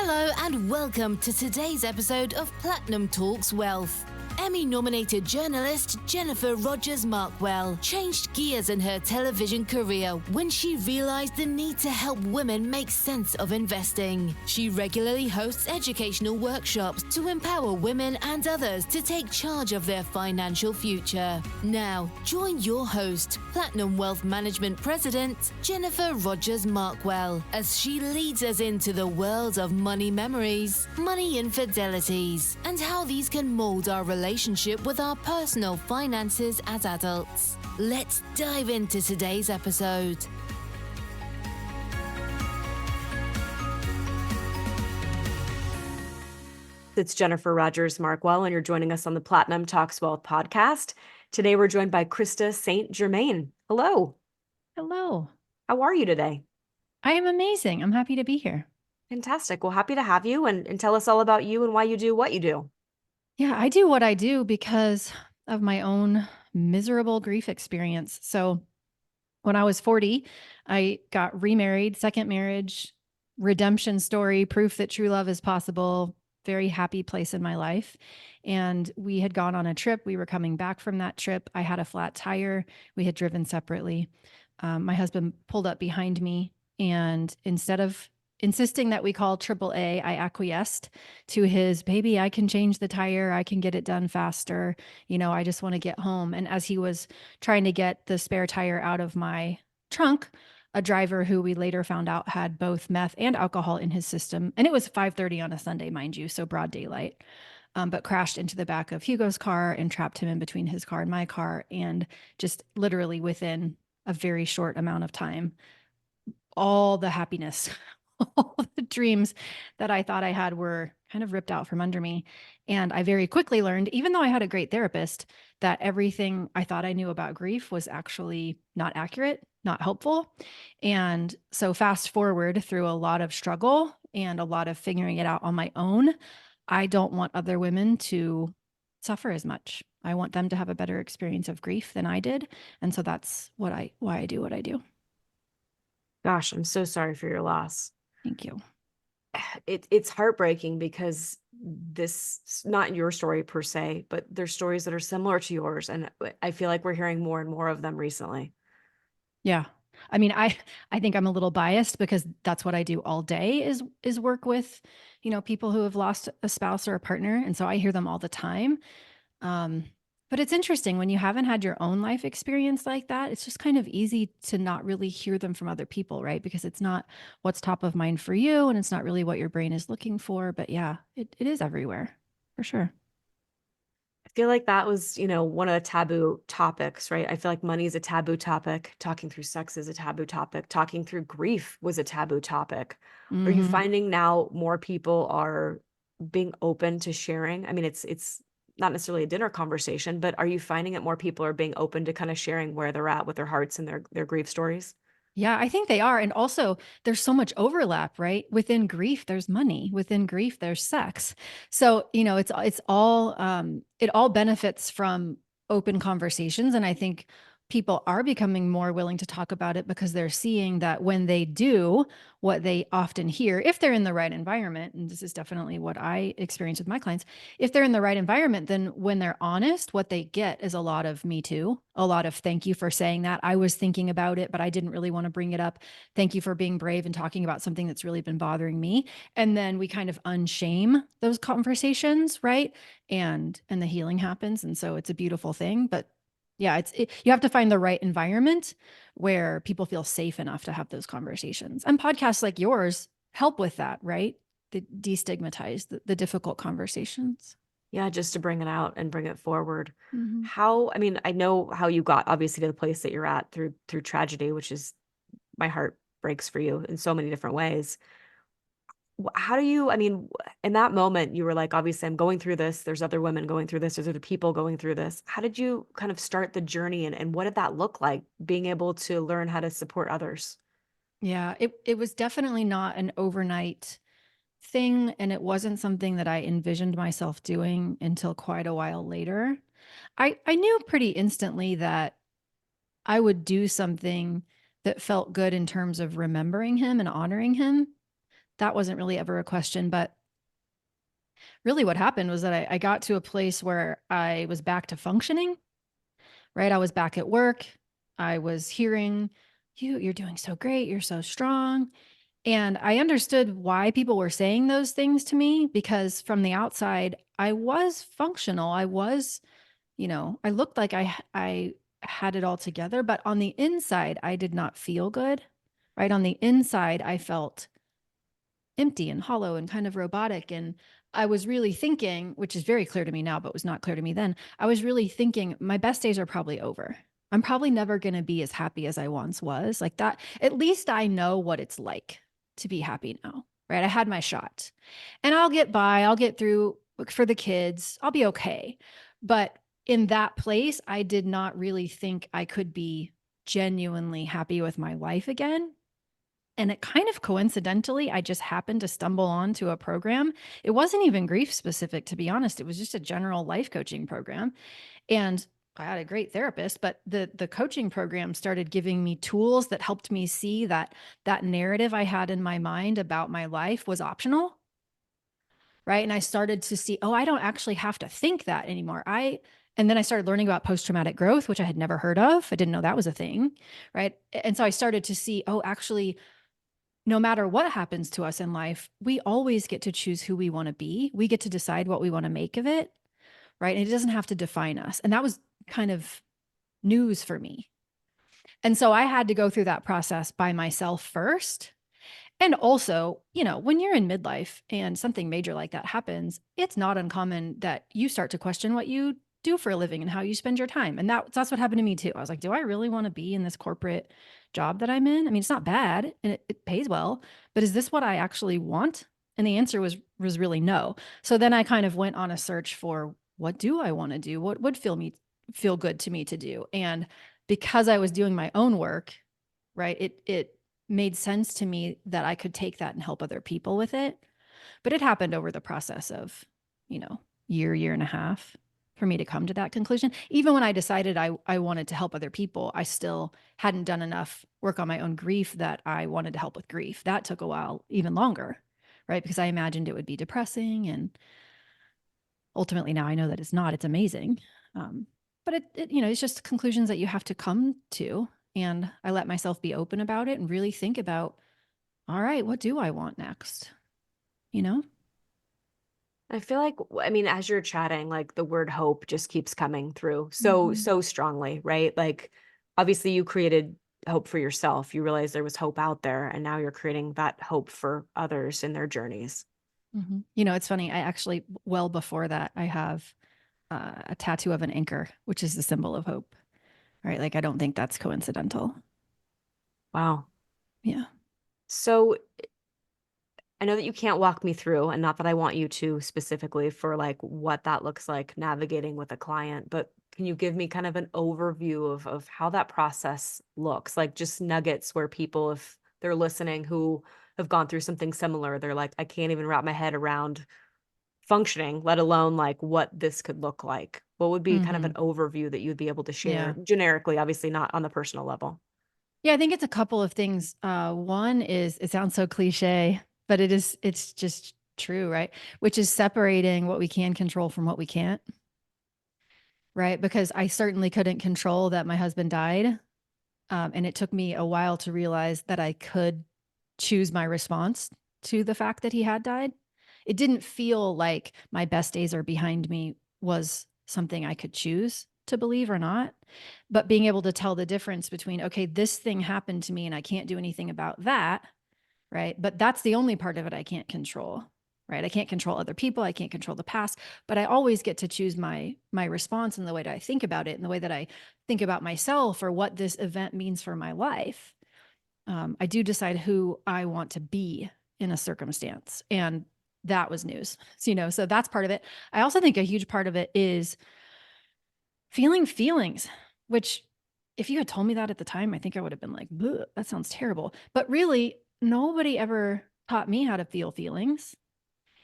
Hello and welcome to today's episode of Platinum Talks Wealth. Emmy-nominated journalist Jennifer Rogers Markwell changed gears in her television career when she realized the need to help women make sense of investing. She regularly hosts educational workshops to empower women and others to take charge of their financial future. Now, join your host, Platinum Wealth Management President Jennifer Rogers Markwell, as she leads us into the world of money memories, money infidelities, and how these can mold our relationship with our personal finances as adults. Let's dive into today's episode. It's Jennifer Rogers Markwell, and you're joining us on the Platinum Talks Wealth podcast. Today, we're joined by Krista St-Germain. Hello. Hello. How are you today? I am amazing. I'm happy to be here. Fantastic. Well, happy to have you and tell us all about you and why you do what you do. Yeah, I do what I do because of my own miserable grief experience. So when I was 40, I got remarried, second marriage, redemption story, proof that true love is possible, very happy place in my life. And we had gone on a trip. We were coming back from that trip. I had a flat tire. We had driven separately. My husband pulled up behind me, and instead of insisting that we call AAA, I acquiesced to his, baby, I can change the tire. I can get it done faster. I just want to get home. And as he was trying to get the spare tire out of my trunk, a driver who we later found out had both meth and alcohol in his system. And it was 5:30 on a Sunday, mind you, so broad daylight, but crashed into the back of Hugo's car and trapped him in between his car and my car. And just literally within a very short amount of time, all the happiness, all the dreams that I thought I had were kind of ripped out from under me. And I very quickly learned, even though I had a great therapist, that everything I thought I knew about grief was actually not accurate, not helpful. And so fast forward through a lot of struggle and a lot of figuring it out on my own, I don't want other women to suffer as much. I want them to have a better experience of grief than I did. And so that's why I do what I do. Gosh, I'm so sorry for your loss. Thank you. It's heartbreaking because this, not your story per se, but there's stories that are similar to yours. And I feel like we're hearing more and more of them recently. Yeah. I mean, I think I'm a little biased because that's what I do all day is work with, people who have lost a spouse or a partner. And so I hear them all the time. But it's interesting when you haven't had your own life experience like that, it's just kind of easy to not really hear them from other people, right? Because it's not what's top of mind for you and it's not really what your brain is looking for. But yeah, it is everywhere for sure. I feel like that was, one of the taboo topics, right? I feel like money is a taboo topic. Talking through sex is a taboo topic. Talking through grief was a taboo topic. Are you finding now more people are being open to sharing? I mean, it's not necessarily a dinner conversation, but are you finding that more people are being open to kind of sharing where they're at with their hearts and their grief stories? Yeah, I think they are. And also there's so much overlap, right? Within grief, there's money. Within grief, there's sex. So, it's all, it all benefits from open conversations. And I think people are becoming more willing to talk about it because they're seeing that when they do what they often hear, if they're in the right environment, and this is definitely what I experience with my clients, if they're in the right environment, then when they're honest, what they get is a lot of me too, a lot of thank you for saying that. I was thinking about it, but I didn't really want to bring it up. Thank you for being brave and talking about something that's really been bothering me. And then we kind of unshame those conversations, right? And the healing happens. And so it's a beautiful thing, but yeah, you have to find the right environment where people feel safe enough to have those conversations. And podcasts like yours help with that, right? To destigmatize the difficult conversations. Yeah, just to bring it out and bring it forward. I know how you got obviously to the place that you're at through tragedy, which is, my heart breaks for you in so many different ways. How do you, in that moment, you were like, obviously I'm going through this. There's other women going through this. There's other people going through this. How did you kind of start the journey and what did that look like, being able to learn how to support others? Yeah, it was definitely not an overnight thing. And it wasn't something that I envisioned myself doing until quite a while later. I knew pretty instantly that I would do something that felt good in terms of remembering him and honoring him. that wasn't really ever a question. But really what happened was that I got to a place where I was back to functioning, right? I was back at work. I was hearing, you're doing so great. You're so strong. And I understood why people were saying those things to me, because from the outside, I was functional. I was, I looked like I had it all together, but on the inside, I did not feel good, right? On the inside, I felt empty and hollow and kind of robotic. And I was really thinking, which is very clear to me now, but was not clear to me then. I was really thinking my best days are probably over. I'm probably never going to be as happy as I once was. Like that, at least I know what it's like to be happy now, right? I had my shot and I'll get by, I'll get through for the kids, I'll be okay. But in that place, I did not really think I could be genuinely happy with my life again. And it kind of coincidentally, I just happened to stumble onto a program. It wasn't even grief specific, to be honest. It was just a general life coaching program. And I had a great therapist, but the coaching program started giving me tools that helped me see that that narrative I had in my mind about my life was optional. Right. And I started to see, oh, I don't actually have to think that anymore. And then I started learning about post-traumatic growth, which I had never heard of. I didn't know that was a thing. Right. And so I started to see, oh, actually, no matter what happens to us in life, we always get to choose who we want to be. We get to decide what we want to make of it, right? And it doesn't have to define us. And that was kind of news for me. And so I had to go through that process by myself first. And also, when you're in midlife and something major like that happens, it's not uncommon that you start to question what you do for a living and how you spend your time. And that's what happened to me too. I was like, do I really want to be in this corporate job that I'm in? I mean, it's not bad and it pays well, but is this what I actually want? And the answer was really no. So then I kind of went on a search for, what do I want to do? What would feel good to me to do? And because I was doing my own work, right, it made sense to me that I could take that and help other people with it. But it happened over the process of, year and a half for me to come to that conclusion. Even when I decided I wanted to help other people, I still hadn't done enough work on my own grief that I wanted to help with grief. That took a while, even longer, right? Because I imagined it would be depressing. And ultimately now I know that it's not. It's amazing. But it's just conclusions that you have to come to. And I let myself be open about it and really think about, all right, what do I want next? I feel like, I mean, as you're chatting, like the word hope just keeps coming through so strongly, right? Like, obviously you created hope for yourself. You realized there was hope out there, and now you're creating that hope for others in their journeys. Mm-hmm. It's funny. I actually, well before that, I have a tattoo of an anchor, which is the symbol of hope, right? Like, I don't think that's coincidental. Wow. Yeah. So I know that you can't walk me through, and not that I want you to specifically, for like what that looks like navigating with a client, but can you give me kind of an overview of how that process looks? Like just nuggets where people, if they're listening, who have gone through something similar, they're like, I can't even wrap my head around functioning, let alone like what this could look like. What would be kind of an overview that you'd be able to share generically, obviously not on the personal level? Yeah, I think it's a couple of things. One is, it sounds so cliche, but it's just true, right? Which is separating what we can control from what we can't, right? Because I certainly couldn't control that my husband died. And it took me a while to realize that I could choose my response to the fact that he had died. It didn't feel like my best days are behind me was something I could choose to believe or not. But being able to tell the difference between, okay, this thing happened to me and I can't do anything about that, right? But that's the only part of it I can't control, right? I can't control other people. I can't control the past, but I always get to choose my response and the way that I think about it and the way that I think about myself or what this event means for my life. I do decide who I want to be in a circumstance. And that was news. So that's part of it. I also think a huge part of it is feeling feelings, which if you had told me that at the time, I think I would have been like, that sounds terrible. But really, nobody ever taught me how to feel feelings.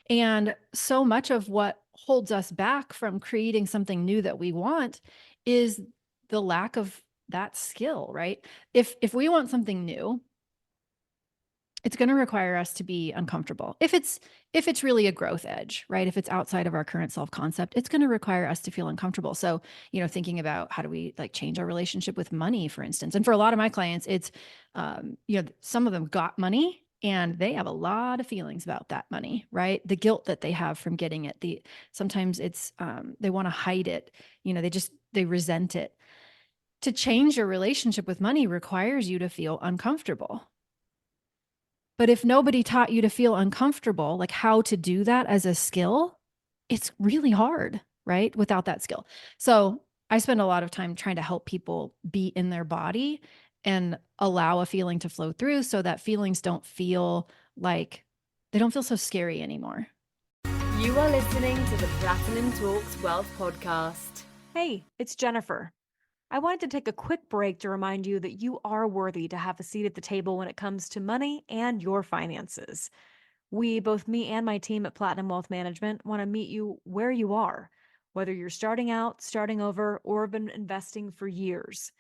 And so much of what holds us back from creating something new that we want is the lack of that skill, right? If we want something new, it's going to require us to be uncomfortable. If it's really a growth edge, right? If it's outside of our current self-concept, it's going to require us to feel uncomfortable. So, thinking about how do we like change our relationship with money, for instance. And for a lot of my clients, it's, some of them got money and they have a lot of feelings about that money, right? The guilt that they have from getting it. Sometimes it's, they want to hide it. They resent it. To change your relationship with money requires you to feel uncomfortable. But if nobody taught you to feel uncomfortable, like how to do that as a skill, it's really hard, right? Without that skill. So I spend a lot of time trying to help people be in their body and allow a feeling to flow through so that feelings don't feel so scary anymore. You are listening to the Platinum Talks Wealth podcast. Hey, it's Jennifer. I wanted to take a quick break to remind you that you are worthy to have a seat at the table when it comes to money and your finances. Both me and my team at Platinum Wealth Management, want to meet you where you are, whether you're starting out, starting over, or have been investing for years.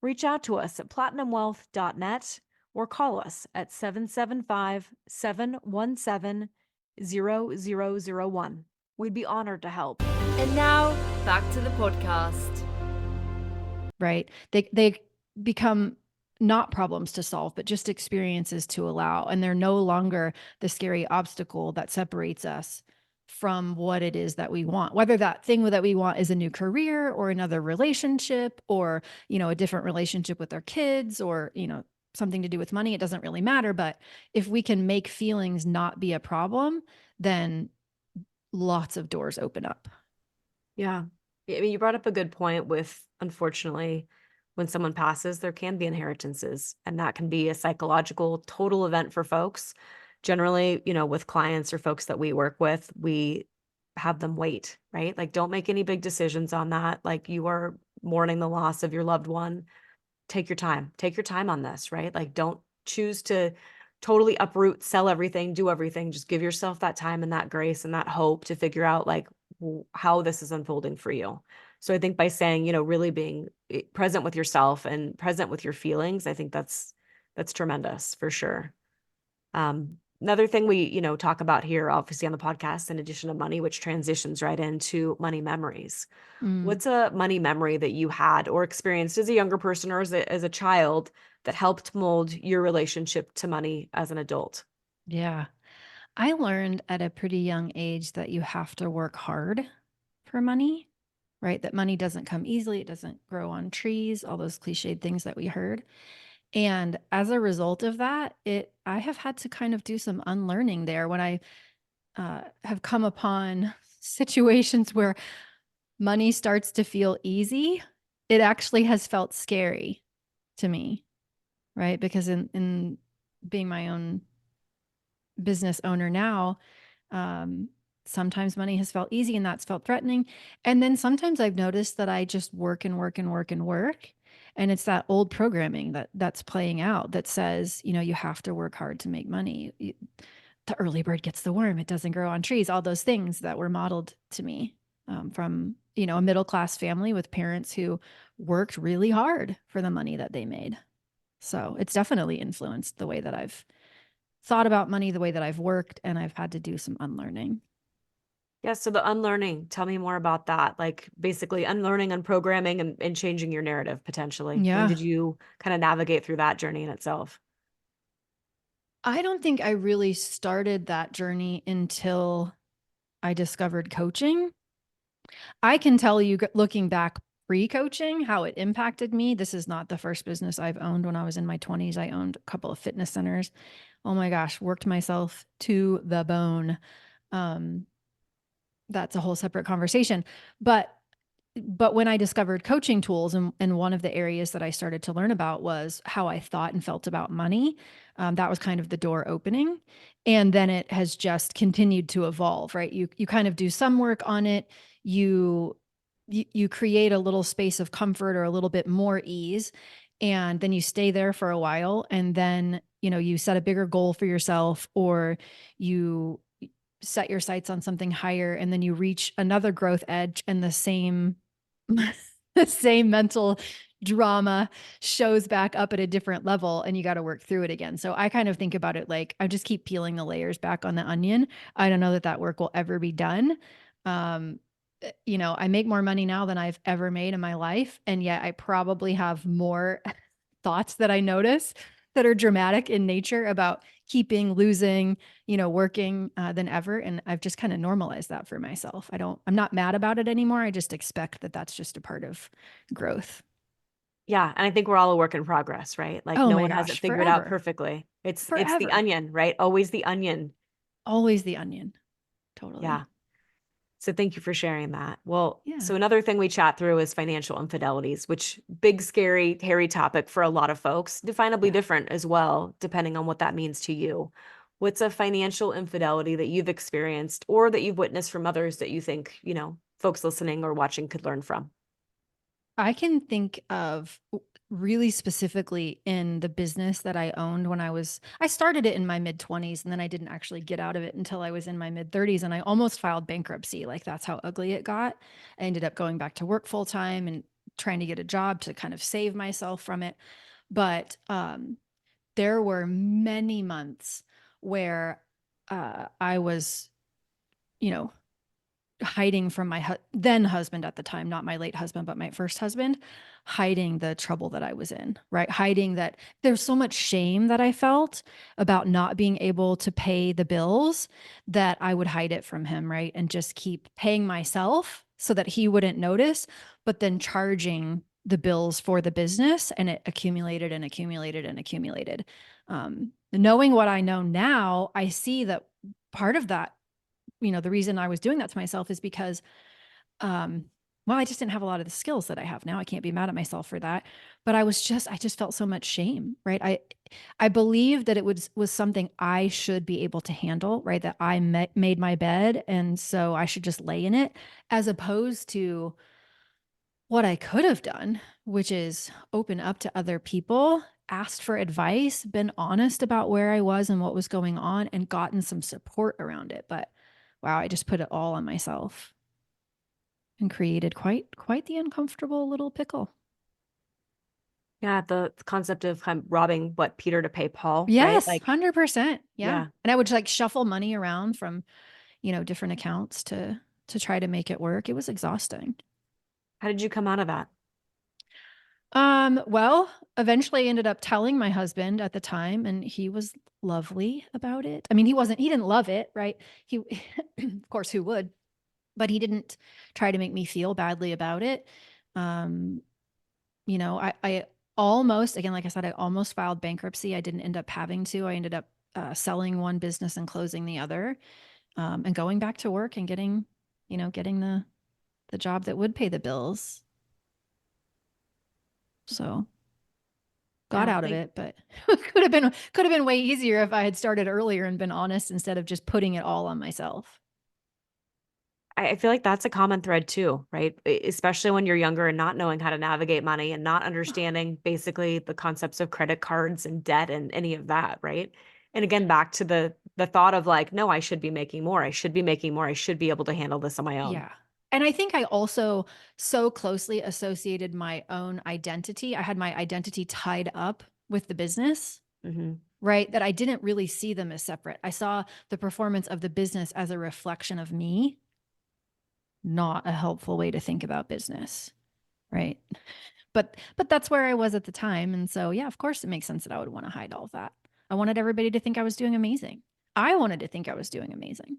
Reach out to us at platinumwealth.net or call us at 775-717-0001. We'd be honored to help. And now, back to the podcast. Right? They become not problems to solve, but just experiences to allow. And they're no longer the scary obstacle that separates us from what it is that we want, whether that thing that we want is a new career or another relationship or, a different relationship with our kids or, something to do with money. It doesn't really matter. But if we can make feelings not be a problem, then lots of doors open up. Yeah. I mean, you brought up a good point with, unfortunately, when someone passes, there can be inheritances, and that can be a psychological total event for folks. Generally, with clients or folks that we work with, we have them wait, right? Like, don't make any big decisions on that. Like, you are mourning the loss of your loved one. Take your time. Take your time on this, right? Like, don't choose to totally uproot, sell everything, do everything. Just give yourself that time and that grace and that hope to figure out like how this is unfolding for you. So I think by saying, really being present with yourself and present with your feelings, I think that's tremendous for sure. Another thing we, talk about here, obviously on the podcast, in addition to money, which transitions right into money memories. What's a money memory that you had or experienced as a younger person or as a child that helped mold your relationship to money as an adult? Yeah. I learned at a pretty young age that you have to work hard for money, right? That money doesn't come easily. It doesn't grow on trees, all those cliched things that we heard. And as a result of that, I have had to kind of do some unlearning there when I have come upon situations where money starts to feel easy. It actually has felt scary to me, right? Because in being my own business owner now, sometimes money has felt easy and that's felt threatening. And then sometimes I've noticed that I just work and work and work and work. And it's that old programming that's playing out that says, you have to work hard to make money. The early bird gets the worm. It doesn't grow on trees. All those things that were modeled to me from, a middle-class family with parents who worked really hard for the money that they made. So it's definitely influenced the way that I've thought about money, the way that I've worked, and I've had to do some unlearning. Yeah. So the unlearning, tell me more about that. Like basically unlearning, unprogramming and changing your narrative potentially. Yeah. When did you kind of navigate through that journey in itself? I don't think I really started that journey until I discovered coaching. I can tell you, looking back pre-coaching, how it impacted me. This is not the first business I've owned. When I was in my 20s, I owned a couple of fitness centers. Oh my gosh, worked myself to the bone. That's a whole separate conversation. But when I discovered coaching tools, and one of the areas that I started to learn about was how I thought and felt about money, that was kind of the door opening. And then it has just continued to evolve, right? You kind of do some work on it. You create a little space of comfort or a little bit more ease, and then you stay there for a while. And then, you set a bigger goal for yourself, or you set your sights on something higher, and then you reach another growth edge, and the same the same mental drama shows back up at a different level and you got to work through it again. So I kind of think about it like I just keep peeling the layers back on the onion. I don't know that that work will ever be done. Um, I make more money now than I've ever made in my life. And yet I probably have more thoughts that I notice that are dramatic in nature about keeping, losing, working than ever. And I've just kind of normalized that for myself. I'm not mad about it anymore. I just expect that that's just a part of growth. Yeah. And I think we're all a work in progress, right? Like Oh no my one has it gosh, figured out forever, perfectly. It's the forever. onion, right? Always the onion. Always the onion. Yeah. Totally. So thank you for sharing that. Well, Yeah. so another thing we chat through is financial infidelities, which big, scary, hairy topic for a lot of folks, definably Yeah. different as well, depending on what that means to you. What's a financial infidelity that you've experienced or that you've witnessed from others that you think, folks listening or watching could learn from? I can think of really specifically in the business that I owned when I started it in my mid 20s and then I didn't actually get out of it until I was in my mid 30s and I almost filed bankruptcy. Like that's how ugly it got. I ended up going back to work full time and trying to get a job to kind of save myself from it. But there were many months where I was, you know, hiding from my then husband at the time, not my late husband, but my first husband, hiding the trouble that I was in, right? Hiding that there's so much shame that I felt about not being able to pay the bills that I would hide it from him, right? And just keep paying myself so that he wouldn't notice, but then charging the bills for the business, and it accumulated and accumulated and accumulated. Knowing what I know now, I see that part of that, the reason I was doing that to myself is because, well, I just didn't have a lot of the skills that I have now. I can't be mad at myself for that. But I just felt so much shame, right? I believed that it was something I should be able to handle, right? That I made my bed, and so I should just lay in it, as opposed to what I could have done, which is open up to other people, asked for advice, been honest about where I was and what was going on, and gotten some support around it. But wow, I just put it all on myself and created quite the uncomfortable little pickle. Yeah, the concept of kind of robbing what Peter to pay Paul, right? Yes, Like, 100%. Yeah. yeah. And I would like shuffle money around from, different accounts to try to make it work. It was exhausting. How did you come out of that? Well, eventually I ended up telling my husband at the time, and he was lovely about it. I mean, he didn't love it, right? He, of course, who would? But he didn't try to make me feel badly about it. Um, I almost, again, like I said, I almost filed bankruptcy. I didn't end up having to. I ended up selling one business and closing the other, and going back to work and getting the job that would pay the bills. So got Yeah, out of it, but could have been way easier if I had started earlier and been honest instead of just putting it all on myself. I feel like that's a common thread too, right? Especially when you're younger and not knowing how to navigate money and not understanding basically the concepts of credit cards and debt and any of that, right? And again, back to the thought of like, no, I should be making more. I should be making more. I should be able to handle this on my own. Yeah. And I think I also so closely associated my own identity. I had my identity tied up with the business, Hmm. right? That I didn't really see them as separate. I saw the performance of the business as a reflection of me, not a helpful way to think about business, right? But that's where I was at the time. And so, yeah, of course it makes sense that I would want to hide all of that. I wanted everybody to think I was doing amazing. I wanted to think I was doing amazing.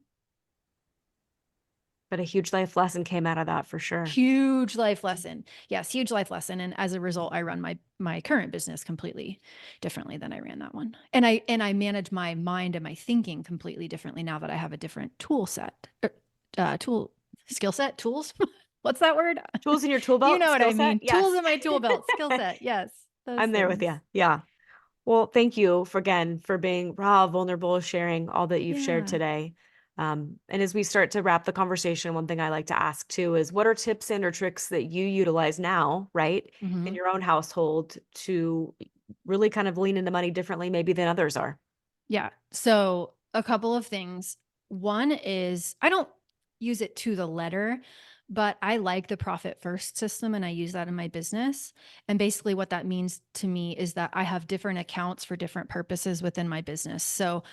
But a huge life lesson came out of that for sure. Huge life lesson. Yes, huge life lesson. And as a result, I run my current business completely differently than I ran that one. And I manage my mind and my thinking completely differently now that I have a different tool set. Skill set, tools. What's that word? Tools in your tool You belt, know what skill I set. mean. Tools Yes. in my tool belt, skill set. Yes. Those I'm there with things. you. Yeah. Well, thank you for being raw, vulnerable, sharing all that you've shared Yeah. today. And as we start to wrap the conversation, one thing I like to ask too is what are tips and or tricks that you utilize now, right, in Mhm. your own household to really kind of lean into money differently, maybe than others are? Yeah. So a couple of things. One is I don't use it to the letter, but I like the profit first system and I use that in my business. And basically what that means to me is that I have different accounts for different purposes within my business. So,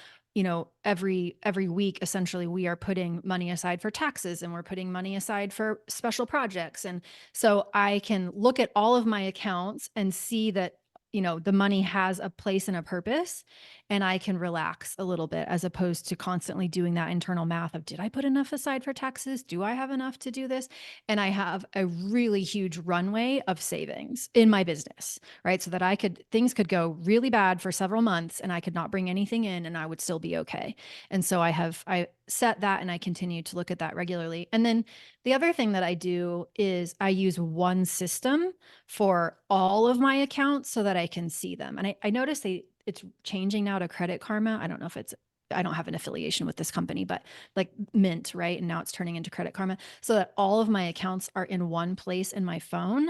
every week, essentially, we are putting money aside for taxes and we're putting money aside for special projects. And so I can look at all of my accounts and see that, the money has a place and a purpose, and I can relax a little bit as opposed to constantly doing that internal math of, did I put enough aside for taxes? Do I have enough to do this? And I have a really huge runway of savings in my business, right? So that things could go really bad for several months and I could not bring anything in and I would still be okay. And so I set that and I continue to look at that regularly. And then the other thing that I do is I use one system for all of my accounts so that I can see them. And I noticed it's changing now to Credit Karma. I don't know if I don't have an affiliation with this company, but like Mint, right? And now it's turning into Credit Karma so that all of my accounts are in one place in my phone,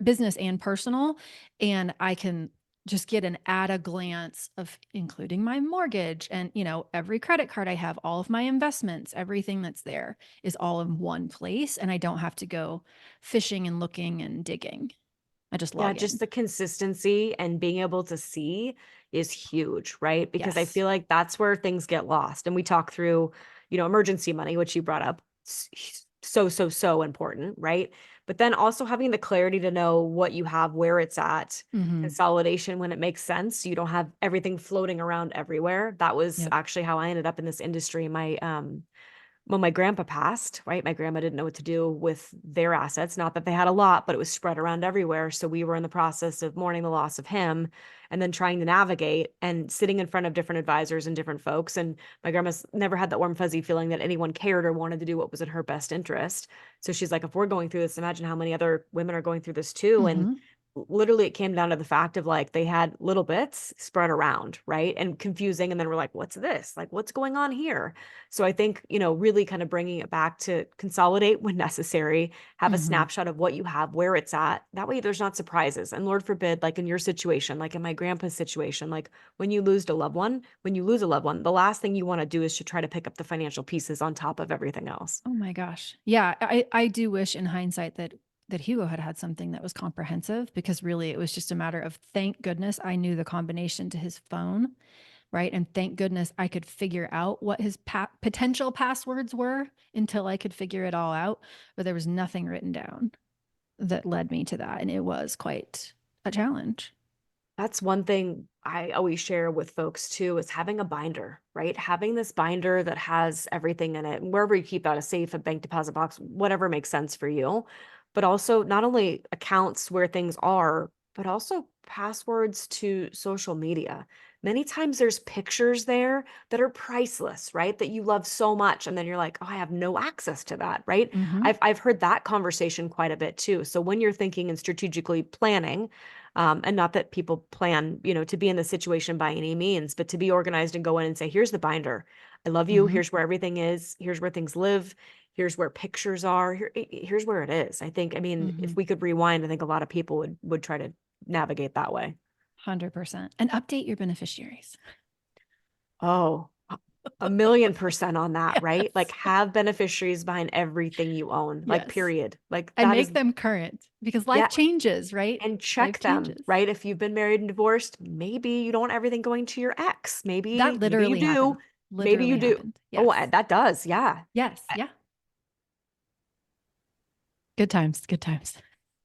business and personal. And I can just get an at a glance of including my mortgage and, every credit card I have, all of my investments, everything that's there is all in one place. And I don't have to go fishing and looking and digging. I just log in. Just the consistency and being able to see is huge, right? Because I Yes. feel like that's where things get lost. And we talk through, emergency money, which you brought up. So important, right? But then also having the clarity to know what you have, where it's at, consolidation when it makes sense. So you don't have everything floating around everywhere. That was actually how I ended up in this industry. When my grandpa passed, right? My grandma didn't know what to do with their assets. Not that they had a lot, but it was spread around everywhere. So we were in the process of mourning the loss of him and then trying to navigate and sitting in front of different advisors and different folks. And my grandma's never had that warm, fuzzy feeling that anyone cared or wanted to do what was in her best interest. So she's like, if we're going through this, imagine how many other women are going through this too. And literally it came down to the fact of like, they had little bits spread around, right? And confusing. And then we're like, what's this? Like, what's going on here? So I think, really kind of bringing it back to consolidate when necessary, have a snapshot of what you have, where it's at. That way there's not surprises. And Lord forbid, like in your situation, like in my grandpa's situation, like when you lose a loved one, the last thing you want to do is to try to pick up the financial pieces on top of everything else. Oh my gosh. Yeah. I do wish in hindsight that Hugo had something that was comprehensive, because really it was just a matter of, thank goodness I knew the combination to his phone, right? And thank goodness I could figure out what his potential passwords were until I could figure it all out. But there was nothing written down that led me to that. And it was quite a challenge. That's one thing I always share with folks too, is having a binder, right? Having this binder that has everything in it, and wherever you keep that, a safe, a bank deposit box, whatever makes sense for you. But also not only accounts where things are, but also passwords to social media. Many times there's pictures there that are priceless, right? That you love so much. And then you're like, oh, I have no access to that, right? I've heard that conversation quite a bit too. So when you're thinking and strategically planning, and not that people plan, to be in the situation by any means, but to be organized and go in and say, here's the binder. I love you. Here's where everything is. Here's where things live. Here's where pictures are. Here's where it is. I think, if we could rewind, I think a lot of people would try to navigate that way. 100%. And update your beneficiaries. Oh, 1,000,000% on that, Yes. right? Like have beneficiaries behind everything you own, like Yes. period. Like And that make is, them current, because life changes, right? and check Life them, changes. right? If you've been married and divorced, maybe you don't want everything going to your ex. Maybe That literally you do. happened. Maybe you do. Happened. Yes. Oh, that does. Yeah. Yes. Yeah. Good times. Good times.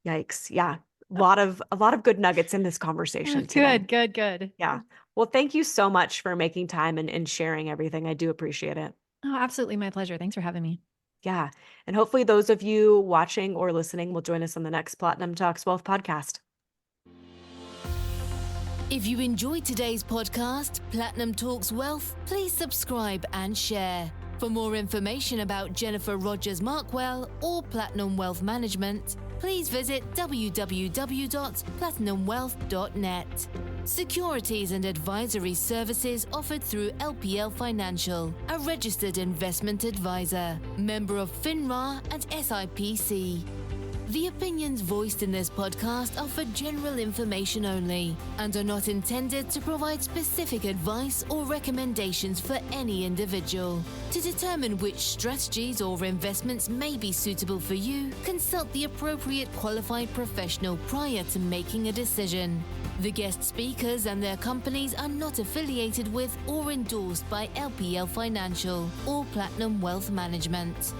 Yikes. Yeah. A lot of good nuggets in this conversation today. Good. Yeah. Well, thank you so much for making time and sharing everything. I do appreciate it. Oh, absolutely. My pleasure. Thanks for having me. Yeah. And hopefully those of you watching or listening will join us on the next Platinum Talks Wealth podcast. If you enjoyed today's podcast, Platinum Talks Wealth, please subscribe and share. For more information about Jennifer Rogers Markwell or Platinum Wealth Management, please visit www.platinumwealth.net. Securities and advisory services offered through LPL Financial, a registered investment advisor, member of FINRA and SIPC. The opinions voiced in this podcast are for general information only and are not intended to provide specific advice or recommendations for any individual. To determine which strategies or investments may be suitable for you, consult the appropriate qualified professional prior to making a decision. The guest speakers and their companies are not affiliated with or endorsed by LPL Financial or Platinum Wealth Management.